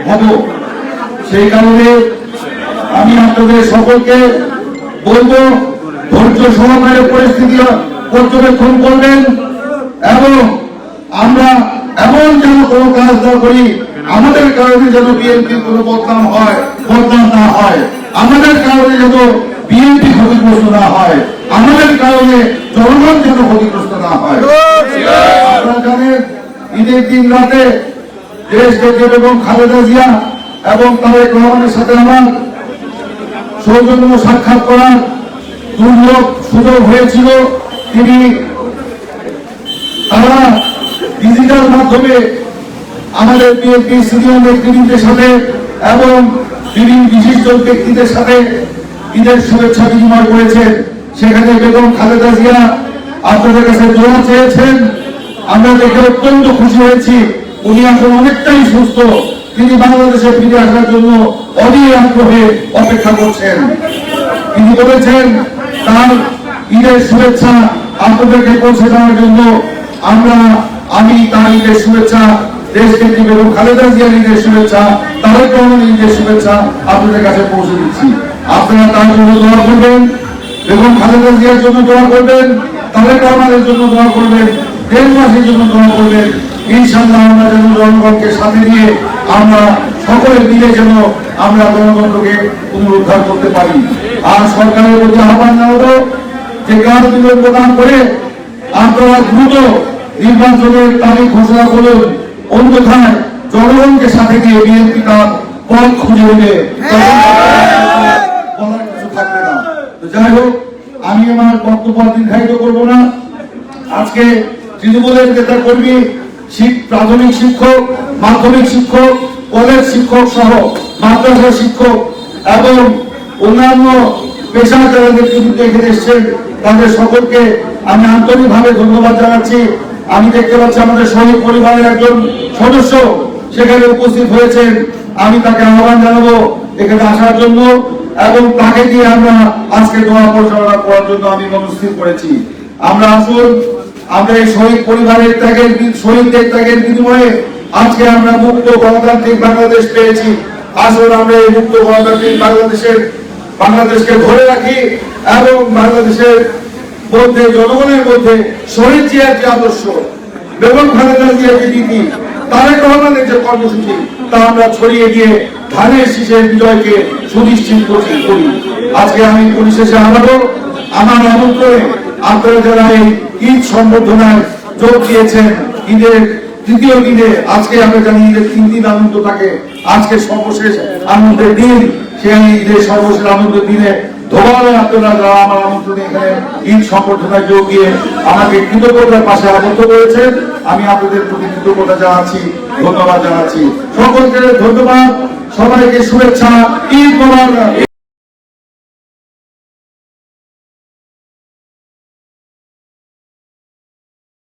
হব। সেই কারণে আমি আপনাদের সকলকে বলবো, ধৈর্য সহকারে পরিস্থিতি পর্যবেক্ষণ করবেন এবং আমরা এমন যেন কোনো কাজ না করি আমাদের কারণে যেন বিএনপির কোনো বদনাম না হয়, আমাদের কারণে যেন বিএনপি ক্ষতিগ্রস্ত না হয়, আমাদের কারণে জনগণ যেন ক্ষতিগ্রস্ত না হয়। আপনারা জানেন, ঈদের দিন রাতে দেশ নেত্রী বেগম খালেদা জিয়া এবং তারেক রহমানের সাথে আমার সৌজন্য সাক্ষাৎ করার দুর্লভ সুযোগ হয়েছিল। তারা ডিজিটাল মাধ্যমে আমাদের বিএনপি সিনিয়র নেতৃবৃন্দের সাথে এবং বিভিন্ন বিশিষ্ট ব্যক্তিদের সাথে ঈদের শুভেচ্ছা বিনিময় করেছেন। সেখানে বেগম খালেদা জিয়া আপনাদের কাছে দোয়া চেয়েছেন। আমরা দেখে অত্যন্ত খুশি হয়েছি। উনি এখন অনেকটাই সুস্থ, তিনি বাংলাদেশে ফিরে আসার জন্য অধীর আগ্রহে অপেক্ষা করছেন। তিনি বলেছেন তার ঈদের শুভেচ্ছা আপনাদেরকে পৌঁছে দেওয়ার জন্য আমি তার ঈদের শুভেচ্ছা, দেশনেত্রী বেগম খালেদা জিয়ার ঈদের শুভেচ্ছা, তারেক রহমানের ঈদের শুভেচ্ছা আপনাদের কাছে পৌঁছে দিচ্ছি। আপনারা তার জন্য দোয়া করবেন, বেগম খালেদা জিয়ার জন্য দোয়া করবেন, তারেক রহমানের জন্য দোয়া করবেন, দেশবাসীর জন্য দোয়া করবেন। ইনশাআল্লাহ আমরা যেন জনগণকে সাথে নিয়ে আমরা সকলে মিলে যেন আমরা গণতন্ত্রকে পুনরুদ্ধার করতে পারি। আর সরকারের প্রতি আহ্বান জানাবো যে কারণ প্রদান করে আপনারা দ্রুত নির্বাচনের তারিখ ঘোষণা করুন, অন্যথায় জনগণকে সাথে নিয়ে বিএনপি তার পথ খুঁজে নেবে, বলার কিছু থাকবে না। যাই হোক, আমি আমার বক্তব্য দীর্ঘায়িত করবো না। আজকে তৃণমূলের নেতা কর্মী, প্রাথমিক শিক্ষক, মাধ্যমিক শিক্ষক, কলেজ শিক্ষক সহ মাদ্রাসা শিক্ষক এবং অন্যান্য পেশা যারা নেতৃত্ব এখানে এসছেন তাদের সকলকে আমি আন্তরিকভাবে ধন্যবাদ জানাচ্ছি। আমি দেখতে পাচ্ছি আমাদের শহীদ পরিবারের একজন সদস্য সেখানে উপস্থিত হয়েছেন। আমি তাকে আহ্বান জানাবো এখানে আসার জন্য এবং তাকে দিয়ে আমরা আজকে দোয়া পরিচালনা করার জন্য আমি মনস্থির করেছি। আমরা আসুন, আমরা এই শহীদ পরিবারের শহীদদের ত্যাগের বিনিময়ে আজকে আমরা মুক্ত গণতান্ত্রিক বাংলাদেশ পেয়েছি। আসুন আমরা এই মুক্ত গণতান্ত্রিক বাংলাদেশকে ধরে রাখি এবং বাংলাদেশের মধ্যে, জনগণের মধ্যে শহীদ জিয়ার যে আদর্শ, বেগম খালেদা জিয়ার যে নীতি, তারেক রহমানের যে কর্মসূচি, তা আমরা ছড়িয়ে দিয়ে ধানের শীষের বিজয়কে সুনিশ্চিত করি। আজকে আমি পরিশেষে আমার আমন্ত্রণে আপনারা যারা এই ঈদ সম্বর্ধনায় যোগ দিয়েছেন, ঈদের তৃতীয় দিনে, আজকে আমরা জানি ঈদের 3 দিন আনন্দ থাকে, আজকে সর্বশেষ আনন্দের দিন। সেই ঈদের সর্বশেষ আনন্দের দিনে ধোবারে আপনারা যারা আমার আমন্ত্রণে এখানে ঈদ সম্বর্ধনায় যোগ দিয়ে আমাকে কৃতজ্ঞতার পাশে আবদ্ধ করেছেন, আমি আপনাদের প্রতি কৃতজ্ঞতা জানাচ্ছি, ধন্যবাদ জানাচ্ছি। সকলকে ধন্যবাদ, সবাইকে শুভেচ্ছা, ঈদ মোবারক।